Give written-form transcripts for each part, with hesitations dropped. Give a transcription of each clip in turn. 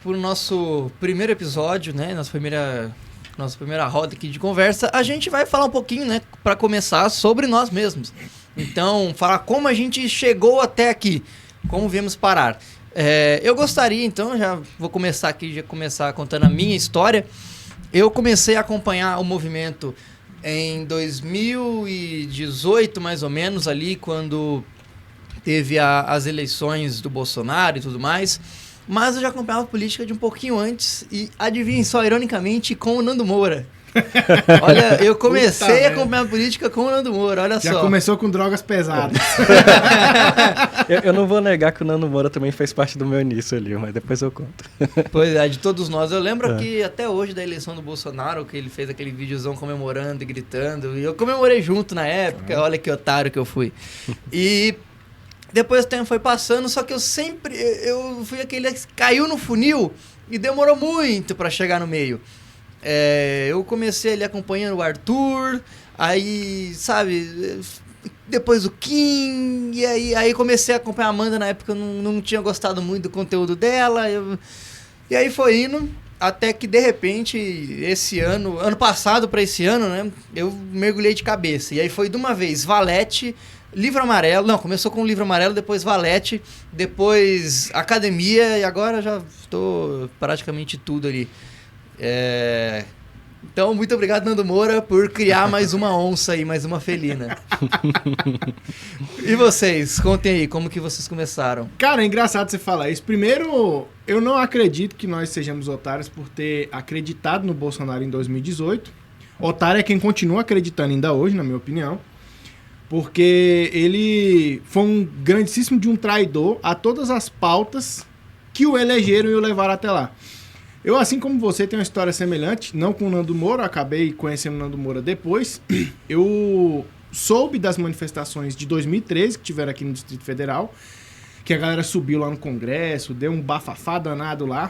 pro nosso primeiro episódio, né? Nossa primeira roda aqui de conversa. A gente vai falar um pouquinho, né? Para começar, sobre nós mesmos. Então, falar como a gente chegou até aqui. Como viemos parar. Eu gostaria, então, já vou começar aqui, já começar contando a minha história. Eu comecei a acompanhar o movimento em 2018, mais ou menos, ali, quando teve as eleições do Bolsonaro e tudo mais. Mas eu já acompanhava a política de um pouquinho antes e, adivinhem só, ironicamente, com o Nando Moura. Olha, eu comecei a acompanhar a política com o Nando Moura, olha só. Já começou com drogas pesadas. eu não vou negar que o Nando Moura também fez parte do meu início ali, mas depois eu conto. Pois é, de todos nós. Eu lembro que até hoje da eleição do Bolsonaro, que ele fez aquele videozão comemorando e gritando, e eu comemorei junto na época, olha que otário que eu fui. E depois o tempo foi passando, só que eu fui aquele que caiu no funil e demorou muito pra chegar no meio. Eu comecei ali acompanhando o Arthur, aí, sabe, depois o Kim, e aí comecei a acompanhar a Amanda. Na época eu não tinha gostado muito do conteúdo dela, e aí foi indo, até que de repente, ano passado pra esse ano, né, eu mergulhei de cabeça, e aí foi de uma vez Valete, Livro Amarelo, não, começou com o Livro Amarelo, depois Valete, depois Academia, e agora já estou praticamente tudo ali. Então, muito obrigado, Nando Moura, por criar mais uma onça aí, mais uma felina. E vocês? Contem aí, como que vocês começaram? Cara, é engraçado você falar isso. Primeiro, eu não acredito que nós sejamos otários por ter acreditado no Bolsonaro em 2018. Otário é quem continua acreditando ainda hoje, na minha opinião. Porque ele foi um grandíssimo de um traidor a todas as pautas que o elegeram e o levaram até lá. Eu, assim como você, tenho uma história semelhante, não com o Nando Moura, acabei conhecendo o Nando Moura depois. Eu soube das manifestações de 2013 que tiveram aqui no Distrito Federal, que a galera subiu lá no Congresso, deu um bafafá danado lá.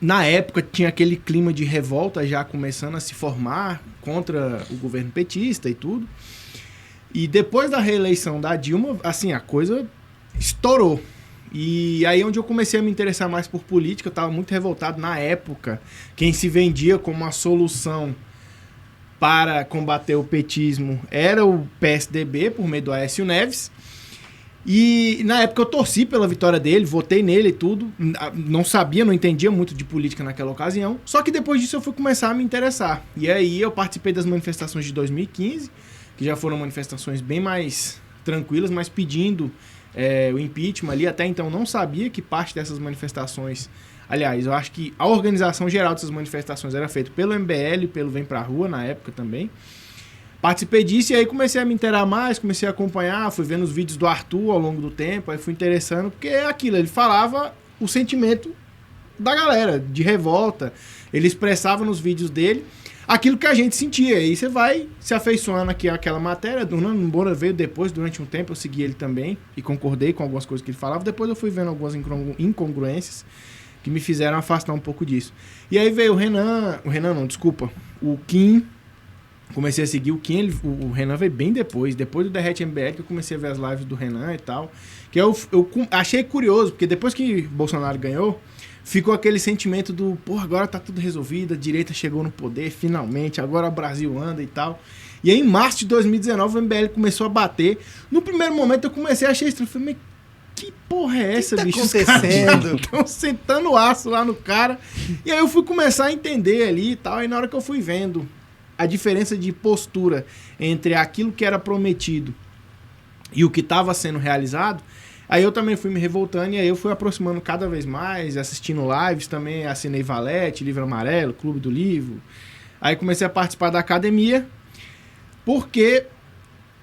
Na época tinha aquele clima de revolta já começando a se formar contra o governo petista e tudo. E depois da reeleição da Dilma, assim, a coisa estourou. E aí onde eu comecei a me interessar mais por política, eu estava muito revoltado na época. Quem se vendia como uma solução para combater o petismo era o PSDB, por meio do Aécio Neves. E na época eu torci pela vitória dele, votei nele e tudo. Não sabia, não entendia muito de política naquela ocasião. Só que depois disso eu fui começar a me interessar. E aí eu participei das manifestações de 2015, que já foram manifestações bem mais tranquilas, mas pedindo o impeachment ali. Até então não sabia que parte dessas manifestações... Aliás, eu acho que a organização geral dessas manifestações era feita pelo MBL, pelo Vem Pra Rua na época também. Participei disso e aí comecei a me inteirar mais, comecei a acompanhar, fui vendo os vídeos do Arthur ao longo do tempo, aí fui interessando, porque é aquilo, ele falava o sentimento da galera, de revolta, ele expressava nos vídeos dele aquilo que a gente sentia, e você vai se afeiçoando aqui àquela matéria. Do Nando Moura veio depois, durante um tempo eu segui ele também, e concordei com algumas coisas que ele falava, depois eu fui vendo algumas incongruências que me fizeram afastar um pouco disso. E aí veio o Kim, comecei a seguir o Kim, o Renan veio bem depois do Derrete MBL, que eu comecei a ver as lives do Renan e tal, que eu achei curioso, porque depois que Bolsonaro ganhou, ficou aquele sentimento do, agora tá tudo resolvido, a direita chegou no poder, finalmente, agora o Brasil anda e tal. E aí, em março de 2019, o MBL começou a bater. No primeiro momento, eu comecei a achar estranho. Falei, mas que porra é essa, bicho? O que tá acontecendo? Estão sentando aço lá no cara. E aí eu fui começar a entender ali e tal. E na hora que eu fui vendo a diferença de postura entre aquilo que era prometido e o que estava sendo realizado, aí eu também fui me revoltando e aí eu fui aproximando cada vez mais, assistindo lives também, assinei Valete, Livro Amarelo, Clube do Livro. Aí comecei a participar da academia, porque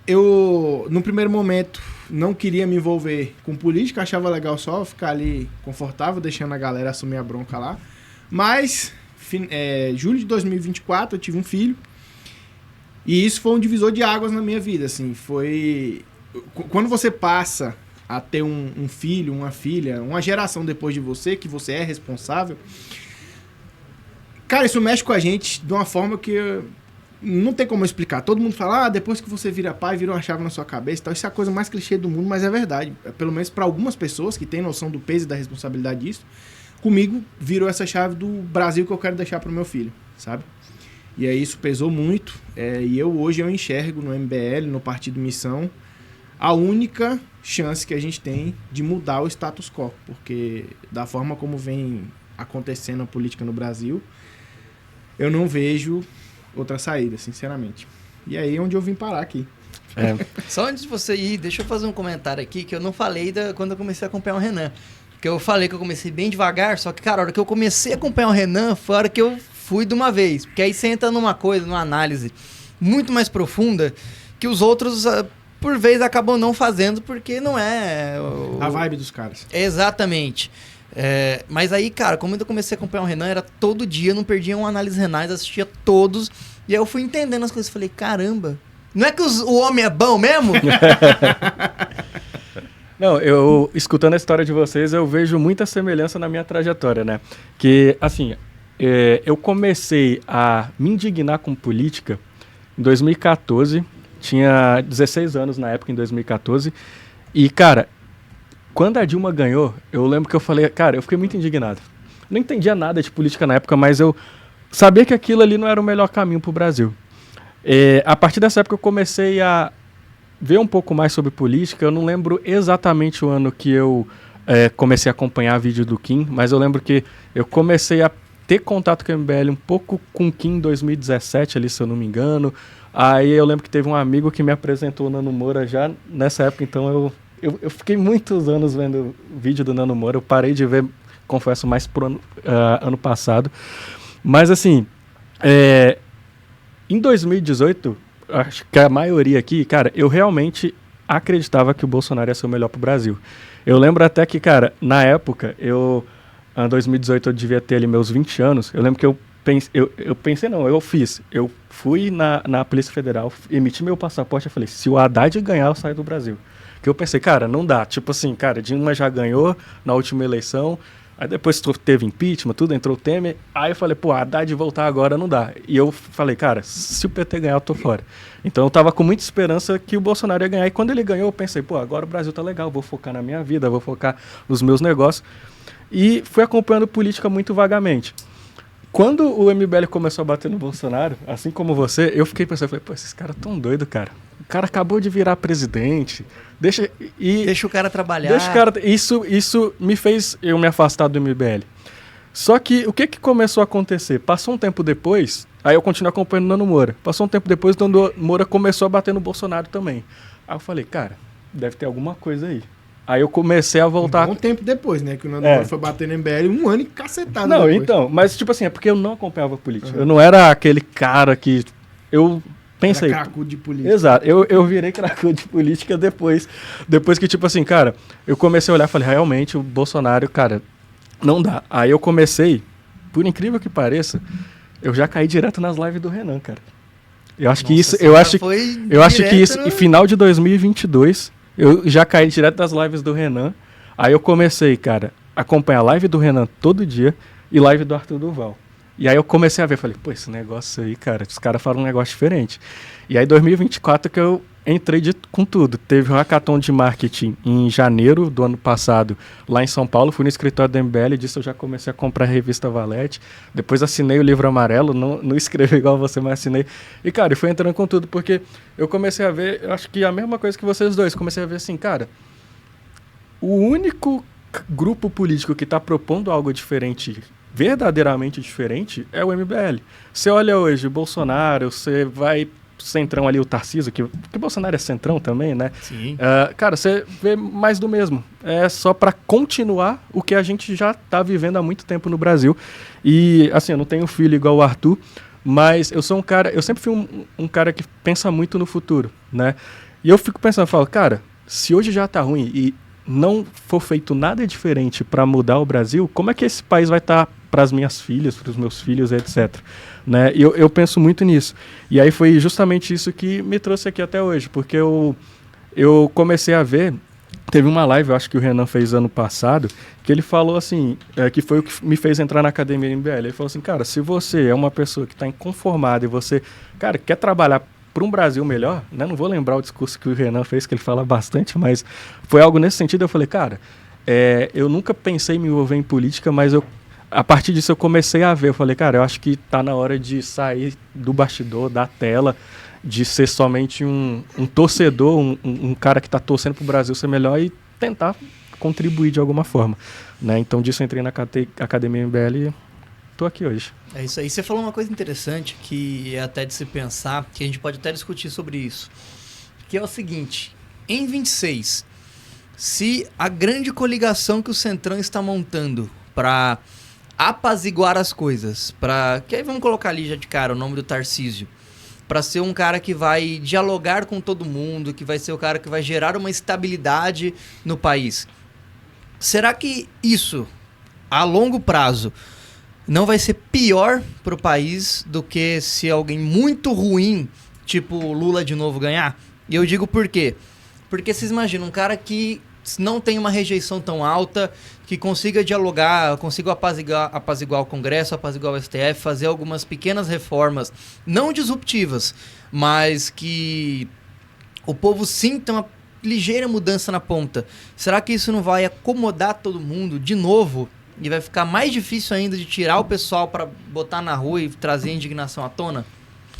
eu, no primeiro momento, não queria me envolver com política, achava legal só ficar ali confortável, deixando a galera assumir a bronca lá. Mas, julho de 2024, eu tive um filho, e isso foi um divisor de águas na minha vida, assim, foi... Quando você passa a ter um filho, uma filha, uma geração depois de você, que você é responsável, cara, isso mexe com a gente de uma forma que não tem como explicar. Todo mundo fala, depois que você vira pai, vira uma chave na sua cabeça e tal. Isso é a coisa mais clichê do mundo, mas é verdade. Pelo menos para algumas pessoas que têm noção do peso e da responsabilidade disso, comigo virou essa chave do Brasil que eu quero deixar pro meu filho, sabe? E aí isso pesou muito, e hoje eu enxergo no MBL, no Partido Missão, a única chance que a gente tem de mudar o status quo, porque da forma como vem acontecendo a política no Brasil, eu não vejo outra saída, sinceramente. E aí é onde eu vim parar aqui. Só antes de você ir, deixa eu fazer um comentário aqui, que eu não falei quando eu comecei a acompanhar o Renan. Porque eu falei que eu comecei bem devagar, só que, cara, a hora que eu comecei a acompanhar o Renan, foi a hora que eu fui de uma vez. Porque aí você entra numa coisa, numa análise muito mais profunda, que os outros, por vez, acabam não fazendo, porque não é... A vibe dos caras. Exatamente. Mas aí, cara, como eu comecei a acompanhar o Renan, era todo dia, não perdia uma análise renais, assistia todos, e aí eu fui entendendo as coisas, falei, caramba, não é que o homem é bom mesmo? Não, eu, escutando a história de vocês, eu vejo muita semelhança na minha trajetória, né? Que, assim, eu comecei a me indignar com política em 2014, tinha 16 anos na época, em 2014, e, cara, quando a Dilma ganhou, eu lembro que eu falei, cara, eu fiquei muito indignado. Não entendia nada de política na época, mas eu sabia que aquilo ali não era o melhor caminho pro Brasil. A partir dessa época eu comecei a ver um pouco mais sobre política. Eu não lembro exatamente o ano que eu comecei a acompanhar vídeo do Kim, mas eu lembro que eu comecei a ter contato com o MBL um pouco com o Kim em 2017, ali, se eu não me engano. Aí eu lembro que teve um amigo que me apresentou o Nano Moura já nessa época, então eu fiquei muitos anos vendo vídeo do Nano Moura. Eu parei de ver, confesso, mais pro ano passado. Mas assim, em 2018... acho que a maioria aqui, cara, eu realmente acreditava que o Bolsonaro ia ser o melhor pro Brasil. Eu lembro até que, cara, na época, em 2018 eu devia ter ali meus 20 anos, eu lembro que eu fui na Polícia Federal, emiti meu passaporte, eu falei, se o Haddad ganhar, eu saio do Brasil. Que eu pensei, cara, não dá, tipo assim, cara, Dilma já ganhou na última eleição, aí depois teve impeachment, tudo, entrou o Temer. Aí eu falei, pô, Haddad voltar agora não dá. E eu falei, cara, se o PT ganhar, eu tô fora. Então eu tava com muita esperança que o Bolsonaro ia ganhar. E quando ele ganhou, eu pensei, pô, agora o Brasil tá legal, vou focar na minha vida, vou focar nos meus negócios. E fui acompanhando política muito vagamente. Quando o MBL começou a bater no Bolsonaro, assim como você, eu fiquei pensando, falei, pô, esses caras tão doidos, cara. O cara acabou de virar presidente. Deixa o cara trabalhar. Isso me fez eu me afastar do MBL. Só que o que começou a acontecer? Passou um tempo depois, aí eu continuei acompanhando o Nano Moura. Passou um tempo depois, o Nano Moura começou a bater no Bolsonaro também. Aí eu falei, cara, deve ter alguma coisa aí. Aí eu comecei a voltar... Um tempo depois, né? Que o Nano Moura foi bater no MBL, um ano e cacetado. Não, depois. Então, mas tipo assim, é porque eu não acompanhava política. Eu não era aquele cara que... Eu pensei... Era cracudo de política. Exato, eu virei cracudo de política depois que, tipo assim, cara, eu comecei a olhar e falei, realmente, o Bolsonaro, cara, não dá. Aí eu comecei, por incrível que pareça, eu já caí direto nas lives do Renan, cara. Eu acho que isso, eu acho que isso, em final de 2022, eu já caí direto das lives do Renan. Aí eu comecei, cara, a acompanhar a live do Renan todo dia e live do Arthur Duval. E aí eu comecei a ver, falei, pô, esse negócio aí, cara, os caras falam um negócio diferente. E aí 2024 que eu entrei com tudo. Teve um hackathon de marketing em janeiro do ano passado, lá em São Paulo. Fui no escritório do MBL, disso eu já comecei a comprar a revista Valete. Depois assinei o livro amarelo, não escrevi igual você, mas assinei. E, cara, eu fui entrando com tudo, porque eu comecei a ver, eu acho que a mesma coisa que vocês dois. Comecei a ver assim, cara, o único grupo político que está propondo algo diferente, verdadeiramente diferente, é o MBL. Você olha hoje Bolsonaro, você vai centrão ali, o Tarcísio, que Bolsonaro é centrão também, né? Sim. Cara, você vê mais do mesmo. É só para continuar o que a gente já tá vivendo há muito tempo no Brasil. E, assim, eu não tenho filho igual o Arthur, mas eu sou um cara, eu sempre fui um cara que pensa muito no futuro, né? E eu fico pensando, falo, cara, se hoje já tá ruim e não for feito nada diferente para mudar o Brasil, como é que esse país vai estar para as minhas filhas, para os meus filhos, etc. Né? E eu penso muito nisso. E aí foi justamente isso que me trouxe aqui até hoje, porque eu comecei a ver, teve uma live, eu acho que o Renan fez ano passado, que ele falou assim, que foi o que me fez entrar na Academia MBL. Ele falou assim, cara, se você é uma pessoa que está inconformada e você, cara, quer trabalhar para um Brasil melhor, né? Não vou lembrar o discurso que o Renan fez, que ele fala bastante, mas foi algo nesse sentido. Eu falei, cara, eu nunca pensei em me envolver em política, mas a partir disso eu comecei a ver. Eu falei, cara, eu acho que tá na hora de sair do bastidor, da tela, de ser somente um torcedor, um cara que tá torcendo pro Brasil ser melhor e tentar contribuir de alguma forma, né? Então disso eu entrei na Academia MBL e tô aqui hoje. É isso aí. Você falou uma coisa interessante que é até de se pensar, que a gente pode até discutir sobre isso, que é o seguinte: em 26, se a grande coligação que o Centrão está montando para apaziguar as coisas, que aí vamos colocar ali já de cara o nome do Tarcísio, para ser um cara que vai dialogar com todo mundo, que vai ser o cara que vai gerar uma estabilidade no país. Será que isso, a longo prazo, não vai ser pior para o país do que se alguém muito ruim, tipo Lula de novo, ganhar? E eu digo por quê? Porque vocês imaginam, um cara que não tem uma rejeição tão alta, que consiga dialogar, consiga apaziguar o Congresso, apaziguar o STF, fazer algumas pequenas reformas, não disruptivas, mas que o povo sinta uma ligeira mudança na ponta. Será que isso não vai acomodar todo mundo de novo e vai ficar mais difícil ainda de tirar o pessoal para botar na rua e trazer a indignação à tona?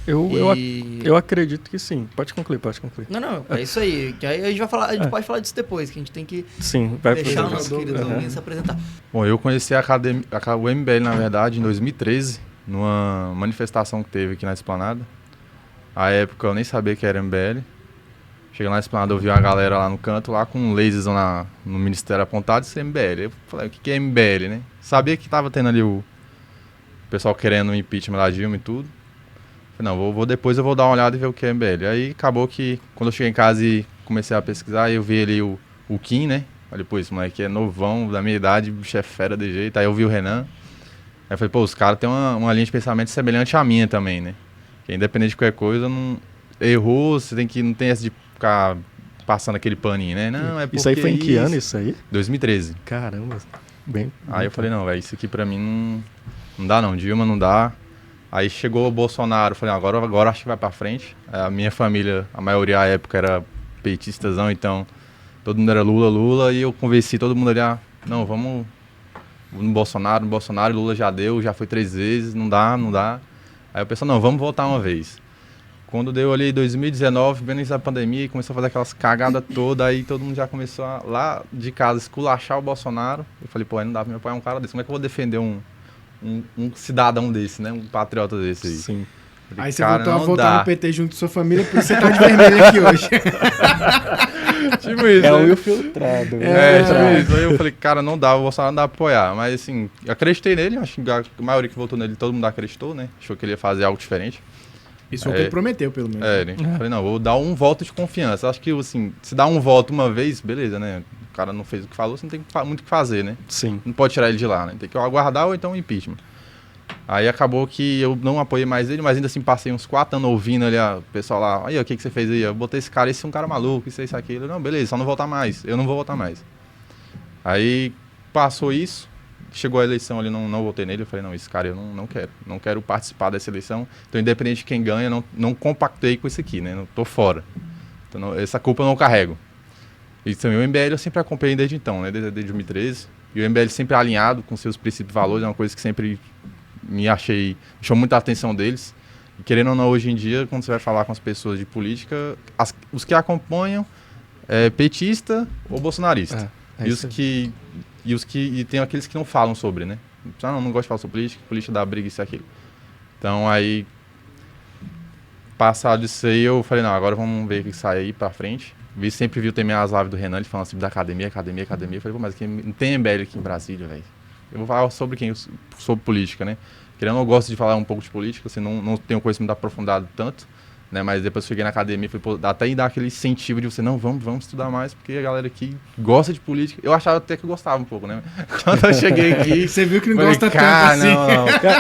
Eu acredito que sim. Pode concluir. Não, é isso aí. Que aí a gente vai falar, a gente pode falar disso depois, que a gente tem que deixar o nosso querido ouvintes se apresentar. Bom, eu conheci o MBL, na verdade, em 2013, numa manifestação que teve aqui na Esplanada. À época eu nem sabia que era MBL. Cheguei lá na Esplanada, eu vi uma galera lá no canto, lá com lasers no Ministério apontado, isso é MBL. Eu falei, o que é MBL, né? Sabia que tava tendo ali o pessoal querendo o impeachment da Dilma e tudo. Falei, não, depois eu vou dar uma olhada e ver o que é MBL. Aí acabou que, quando eu cheguei em casa e comecei a pesquisar, eu vi ali o Kim, né? Falei, pô, esse moleque é novão, da minha idade, bicho é fera de jeito. Aí eu vi o Renan. Aí eu falei, pô, os caras têm uma linha de pensamento semelhante à minha também, né? Que independente de qualquer coisa, não errou, não tem essa de ficar passando aquele paninho, né? Não, é porque isso aí foi em que ano isso aí? 2013. Caramba, bem... Aí eu falei, não, velho, isso aqui pra mim não dá não, Dilma não dá. Aí chegou o Bolsonaro, falei, agora acho que vai pra frente. A minha família, a maioria à época era petistazão, então todo mundo era Lula, e eu convenci todo mundo ali, não, vamos no Bolsonaro, Lula já deu, já foi 3 vezes, não dá. Aí eu pensei, não, vamos voltar uma vez. Quando deu ali 2019, bem início da pandemia, começou a fazer aquelas cagadas todas, aí todo mundo já começou lá de casa esculachar o Bolsonaro. Eu falei, pô, aí não dá pra me apoiar um cara desse, como é que eu vou defender um cidadão desse, né? Um patriota desse aí. Sim. Falei, aí você voltou a votar no PT junto com sua família, por isso você tá de vermelho aqui hoje. Tipo isso. É o infiltrado. Tipo isso. Aí eu falei, cara, não dá, o Bolsonaro não dá pra apoiar. Mas assim, acreditei nele, acho que a maioria que votou nele, todo mundo acreditou, né? Achou que ele ia fazer algo diferente. Isso foi o que ele prometeu, pelo menos. Falei, não, vou dar um voto de confiança. Acho que, assim, se dá um voto uma vez, beleza, né? O cara não fez o que falou, você não tem muito o que fazer, né? Sim. Não pode tirar ele de lá, né? Tem que aguardar ou então impeachment. Aí acabou que eu não apoiei mais ele, mas ainda assim passei uns 4 anos ouvindo ali, o pessoal lá, aí, o que você fez aí? Eu botei esse cara é um cara maluco, isso, aquilo. Não, beleza, só não votar mais. Eu não vou votar mais. Aí passou isso, chegou a eleição ali, não votei nele. Eu falei, não, esse cara eu não quero participar dessa eleição. Então, independente de quem ganha, não compactei com isso aqui, né? Não tô fora. Então, essa culpa eu não carrego. E também o MBL eu sempre acompanhei desde então, né? Desde 2013. E o MBL sempre alinhado com seus princípios e valores, é uma coisa que sempre chamou muita atenção deles. E querendo ou não, hoje em dia, quando você vai falar com as pessoas de política, os que acompanham é petista ou bolsonarista. E tem aqueles que não falam sobre, né? Não gosto de falar sobre política dá briga, isso e aquilo. Então aí, passado isso aí, eu falei, não, agora vamos ver o que sai aí pra frente. Sempre viu também as lives do Renan, ele falando assim, da academia. Eu falei, pô, mas não tem MBL aqui em Brasília, velho. Eu vou falar sobre sobre política, né? Querendo, eu gosto de falar um pouco de política, assim, não tenho conhecimento aprofundado tanto, né? Mas depois eu cheguei na academia, até dar aquele incentivo de você, não, vamos estudar mais, porque a galera aqui gosta de política. Eu achava até que eu gostava um pouco, né? Quando eu cheguei aqui... Você viu que não gosta tanto assim.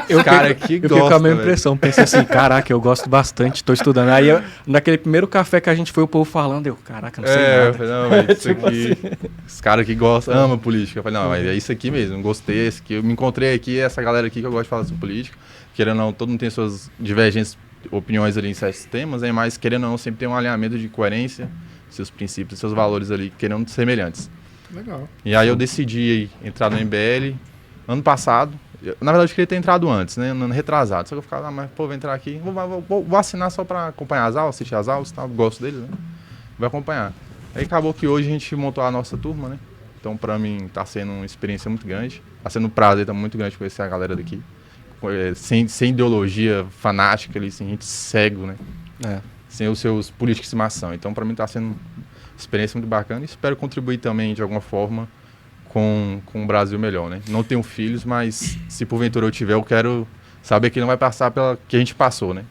Eu fiquei com a mesma impressão, pensei assim, caraca, eu gosto bastante, tô estudando. Aí, naquele primeiro café que a gente foi, o povo falando, caraca, não sei nada. Eu falei, não, mas isso aqui... Os caras que gostam, amam política. Eu falei, não, mas é isso aqui mesmo, gostei, esse aqui. Eu me encontrei aqui, essa galera aqui que eu gosto de falar sobre política. Querendo ou não, todo mundo tem suas divergências, opiniões ali em certos temas, né? Mas querendo ou não, sempre tem um alinhamento de coerência, seus princípios, seus valores ali, querendo semelhantes. Legal. E aí eu decidi entrar no MBL ano passado. Na verdade, eu queria ter entrado antes, né? Ano retrasado. Só que eu ficava, mas pô, vou entrar aqui. Vou assinar só pra acompanhar as aulas, assistir as aulas, tá? Gosto deles, né? Vou acompanhar. Aí acabou que hoje a gente montou a nossa turma, né? Então, pra mim, tá sendo uma experiência muito grande. Tá sendo um prazer muito grande conhecer a galera daqui. Sem ideologia fanática ali, sem gente cego, né? Sem os seus políticos de estimação. Então, pra mim, tá sendo uma experiência muito bacana. E espero contribuir também, de alguma forma, com um Brasil melhor, né? Não tenho filhos, mas se porventura eu tiver, eu quero saber que ele não vai passar pela que a gente passou, né?